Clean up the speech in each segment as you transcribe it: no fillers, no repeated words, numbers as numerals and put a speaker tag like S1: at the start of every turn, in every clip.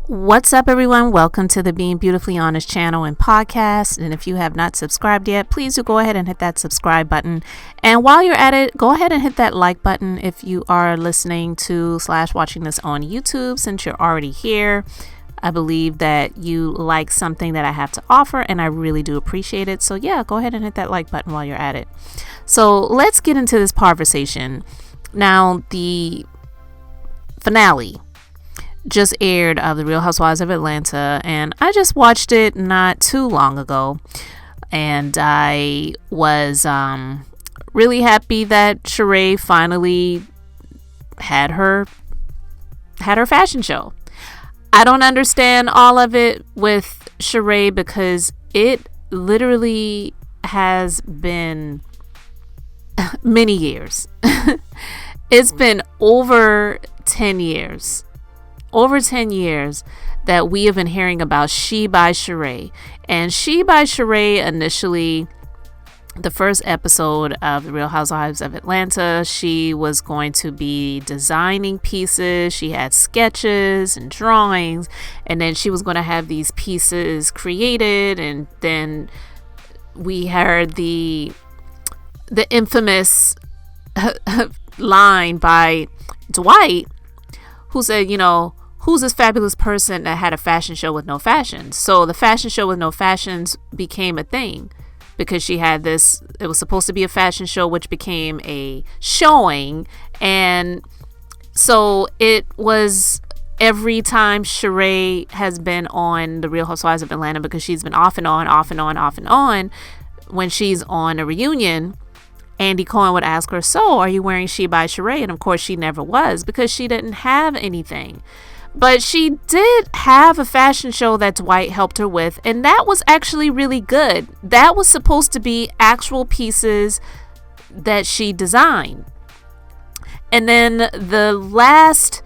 S1: What's up, everyone? Welcome to the Being Beautifully Honest channel and podcast. And if you have not subscribed yet, please do go ahead and hit that subscribe button. And while you're at it, go ahead and hit that like button if you are listening to / watching this on YouTube. Since you're already here, I believe that you like something that I have to offer, and I really do appreciate it. So yeah, go ahead and hit that like button while you're at it. So let's get into this conversation. Now, the finale just aired of the Real Housewives of Atlanta, and I just watched it not too long ago, and I was really happy that Sheree finally had her fashion show. I don't understand all of it with Sheree because it literally has been many years. It's been over 10 years. Over 10 years that we have been hearing about She by Sheree. And She by Sheree, initially, the first episode of The Real Housewives of Atlanta, she was going to be designing pieces. She had sketches and drawings, and then she was going to have these pieces created. And then we heard the infamous line by Dwight, who said, who's this fabulous person that had a fashion show with no fashions? So the fashion show with no fashions became a thing because she had this. It was supposed to be a fashion show, which became a showing. And so it was every time Sheree has been on The Real Housewives of Atlanta, because she's been off and on. When she's on a reunion, Andy Cohen would ask her, so are you wearing She by Sheree? And of course she never was, because she didn't have anything. But she did have a fashion show that Dwight helped her with, and that was actually really good. That was supposed to be actual pieces that she designed. And then the last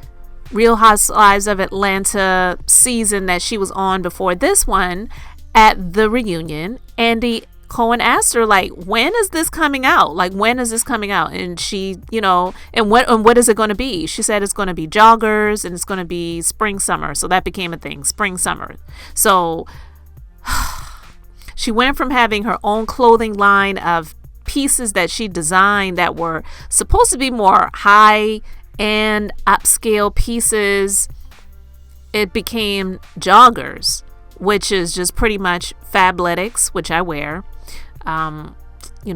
S1: Real Housewives of Atlanta season that she was on before this one, at the reunion, Andy Cohen asked her, when is this coming out? And she, and what is it going to be? She said it's going to be joggers and it's going to be spring summer. So that became a thing, spring summer. So she went from having her own clothing line of pieces that she designed that were supposed to be more high and upscale pieces. It became joggers, which is just pretty much Fabletics, which I wear.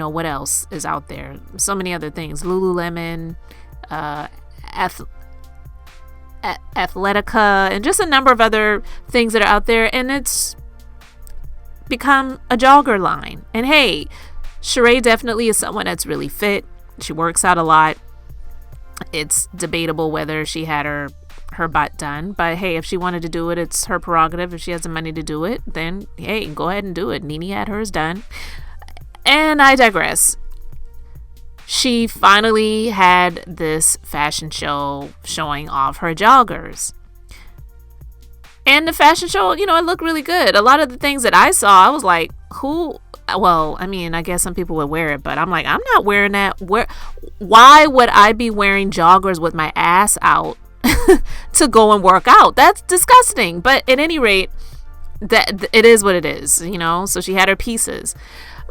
S1: What else is out there? So many other things. Lululemon, Athletica, and just a number of other things that are out there. And it's become a jogger line. And hey, Sheree definitely is someone that's really fit. She works out a lot. It's debatable whether she had her butt done, but hey, if she wanted to do it, it's her prerogative. If she has the money to do it, then hey, go ahead and do it. Nene had hers done. And I digress. She finally had this fashion show showing off her joggers. And the fashion show, it looked really good. A lot of the things that I saw, I was like, I guess some people would wear it, but I'm like, I'm not wearing that. Why would I be wearing joggers with my ass out to go and work out? That's disgusting. But at any rate, that it is what it is, So she had her pieces.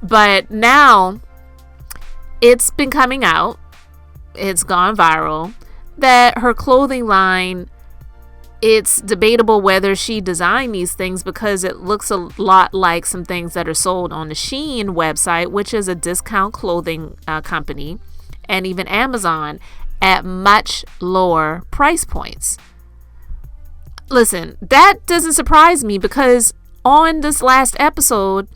S1: But now it's been coming out, it's gone viral, that her clothing line, it's debatable whether she designed these things, because it looks a lot like some things that are sold on the Shein website, which is a discount clothing company, and even Amazon, at much lower price points. Listen, that doesn't surprise me, because on this last episode,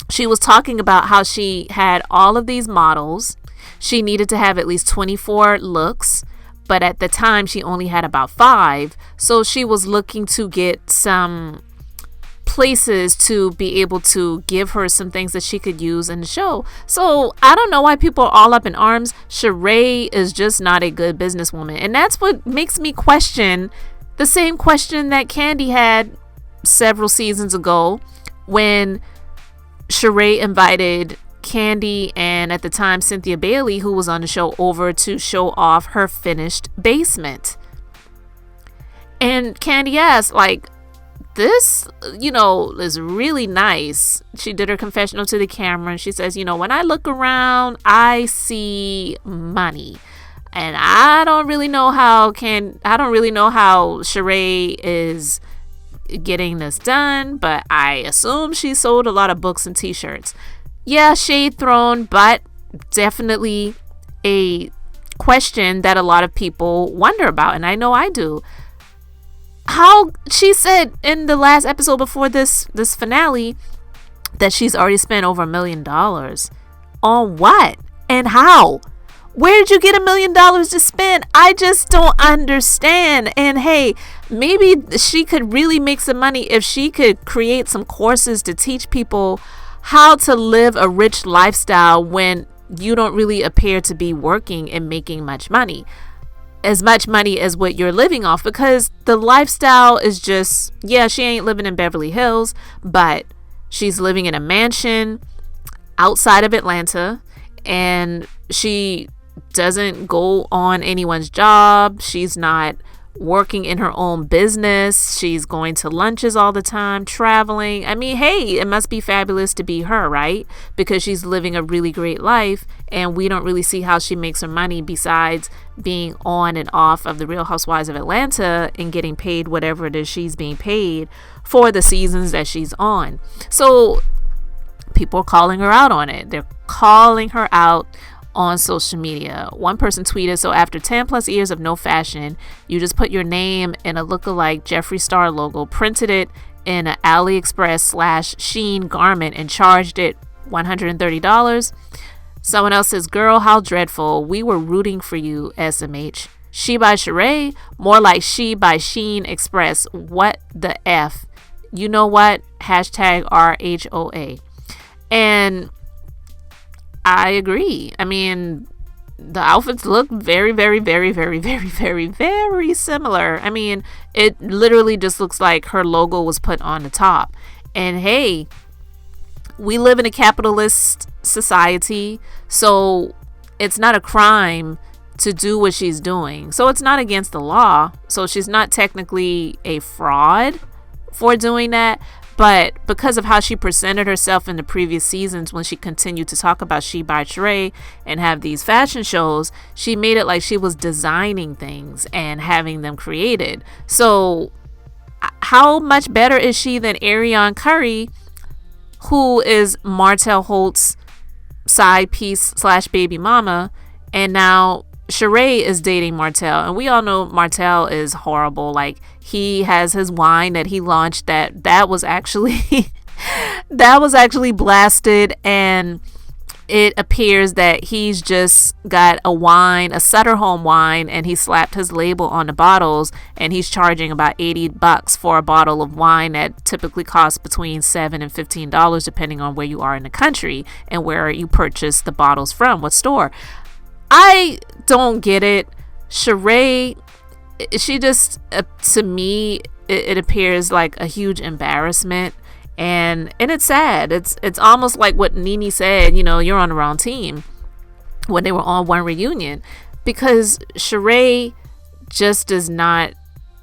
S1: she was talking about how she had all of these models. She needed to have at least 24 looks, but at the time she only had about 5. So she was looking to get some places to be able to give her some things that she could use in the show. So I don't know why people are all up in arms. Sheree is just not a good businesswoman. And that's what makes me question the same question that Kandi had several seasons ago, when Sheree invited Kandi and, at the time, Cynthia Bailey, who was on the show, over to show off her finished basement. And Candy asked, like, this, is really nice. She did her confessional to the camera and she says, when I look around, I see money. And I don't really know how Sheree is getting this done, but I assume she sold a lot of books and t-shirts. Yeah, shade thrown, but definitely a question that a lot of people wonder about, and I know I do. How she said in the last episode before this finale that she's already spent over $1 million. On what and how? Where did you get $1 million to spend? I just don't understand. And hey, maybe she could really make some money if she could create some courses to teach people how to live a rich lifestyle when you don't really appear to be working and making much money. As much money as what you're living off, because the lifestyle is just, she ain't living in Beverly Hills, but she's living in a mansion outside of Atlanta, and she doesn't go on anyone's job. She's not working in her own business. She's going to lunches all the time, traveling. I mean, hey, it must be fabulous to be her, right? Because she's living a really great life, and we don't really see how she makes her money besides being on and off of the Real Housewives of Atlanta and getting paid whatever it is she's being paid for the seasons that she's on. So people are calling her out on it. They're calling her out on social media. One person tweeted, so after 10 plus years of no fashion, you just put your name in a lookalike Jeffree Star logo, printed it in an AliExpress / Shein garment and charged it $130. Someone else says, girl, how dreadful. We were rooting for you, SMH. She by Sheree? More like she by Shein Express. What the F? You know what? Hashtag RHOA. And I agree. I mean, the outfits look very, very, very, very, very, very, very similar. I mean, it literally just looks like her logo was put on the top. And hey, we live in a capitalist society, so it's not a crime to do what she's doing. So it's not against the law. So she's not technically a fraud for doing that. But because of how she presented herself in the previous seasons, when she continued to talk about She by Sheree and have these fashion shows, she made it like she was designing things and having them created. So how much better is she than Arionne Curry, who is Martell Holt's side piece / baby mama, and now Sheree is dating Martell, and we all know Martell is horrible. Like, he has his wine that he launched that was actually that was actually blasted, and it appears that he's just got a wine, a Sutter Home wine, and he slapped his label on the bottles, and he's charging about $80 for a bottle of wine that typically costs between $7 and $15 depending on where you are in the country and where you purchase the bottles from, what store. I don't get it. Sheree, she just, to me, it appears like a huge embarrassment, and it's sad. It's almost like what Nene said, you're on the wrong team, when they were on One Reunion, because Sheree just does not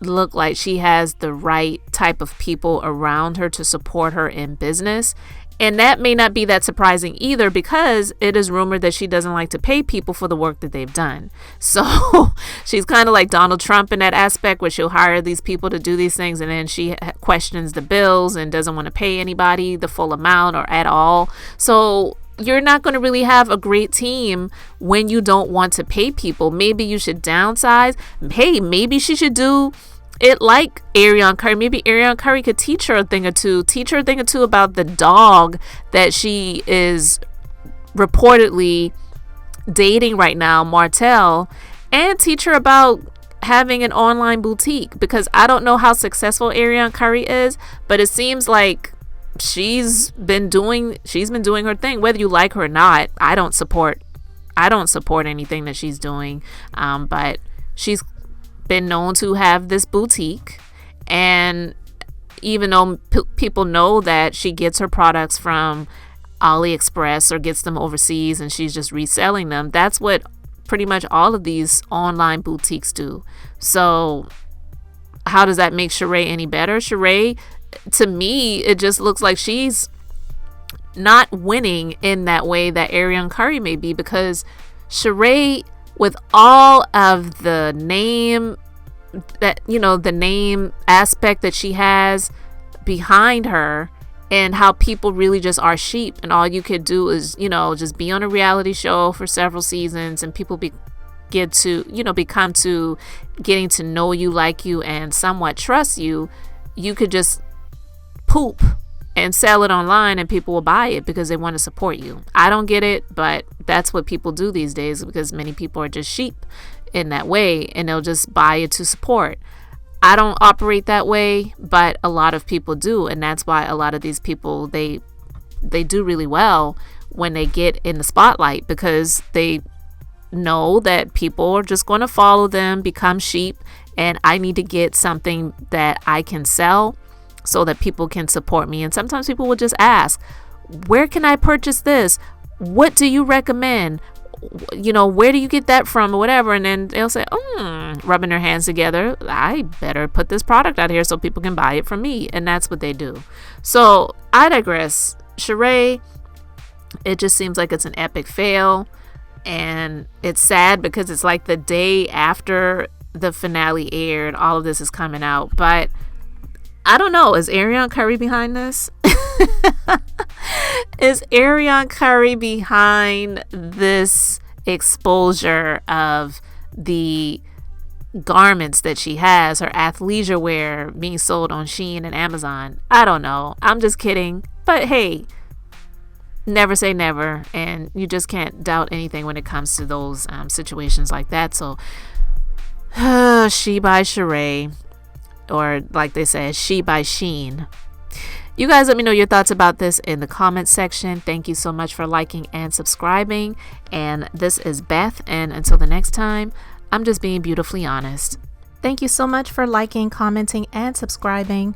S1: look like she has the right type of people around her to support her in business. And that may not be that surprising either, because it is rumored that she doesn't like to pay people for the work that they've done. So she's kind of like Donald Trump in that aspect, where she'll hire these people to do these things, and then she questions the bills and doesn't want to pay anybody the full amount or at all. So you're not going to really have a great team when you don't want to pay people. Maybe you should downsize. Hey, maybe she should do it like Arionne Curry. Maybe Arionne Curry could teach her a thing or two about the dog that she is reportedly dating right now, Martell, and teach her about having an online boutique, because I don't know how successful Arionne Curry is, but it seems like she's been doing her thing, whether you like her or not. I don't support anything that she's doing, but she's been known to have this boutique, and even though people know that she gets her products from AliExpress or gets them overseas and she's just reselling them, that's what pretty much all of these online boutiques do. So how does that make Sheree any better? Sheree, to me, it just looks like she's not winning in that way that Arionne Curry may be, because Sheree, with all of the name that, the name aspect that she has behind her, and how people really just are sheep, and all you could do is, just be on a reality show for several seasons, and people become to getting to know you, like you, and somewhat trust you. You could just poop and sell it online and people will buy it because they want to support you. I don't get it, but that's what people do these days, because many people are just sheep in that way, and they'll just buy it to support. I don't operate that way, but a lot of people do, and that's why a lot of these people, they do really well when they get in the spotlight, because they know that people are just going to follow them, become sheep, and I need to get something that I can sell so that people can support me. And sometimes people will just ask, where can I purchase this? What do you recommend? Where do you get that from, or whatever? And then they'll say, rubbing their hands together, I better put this product out here so people can buy it from me. And that's what they do. So I digress. Sheree, it just seems like it's an epic fail. And it's sad because it's like the day after the finale aired, all of this is coming out. But I don't know. Is Arionne Curry behind this? Is Arionne Curry behind this exposure of the garments that she has, her athleisure wear being sold on Shein and Amazon? I don't know. I'm just kidding. But hey, never say never. And you just can't doubt anything when it comes to those situations like that. So, she by Sheree. Or like they said, she by Shein. You guys let me know your thoughts about this in the comments section. Thank you so much for liking and subscribing. And this is Beth. And until the next time, I'm just being beautifully honest. Thank you so much for liking, commenting, and subscribing.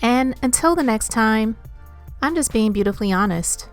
S1: And until the next time, I'm just being beautifully honest.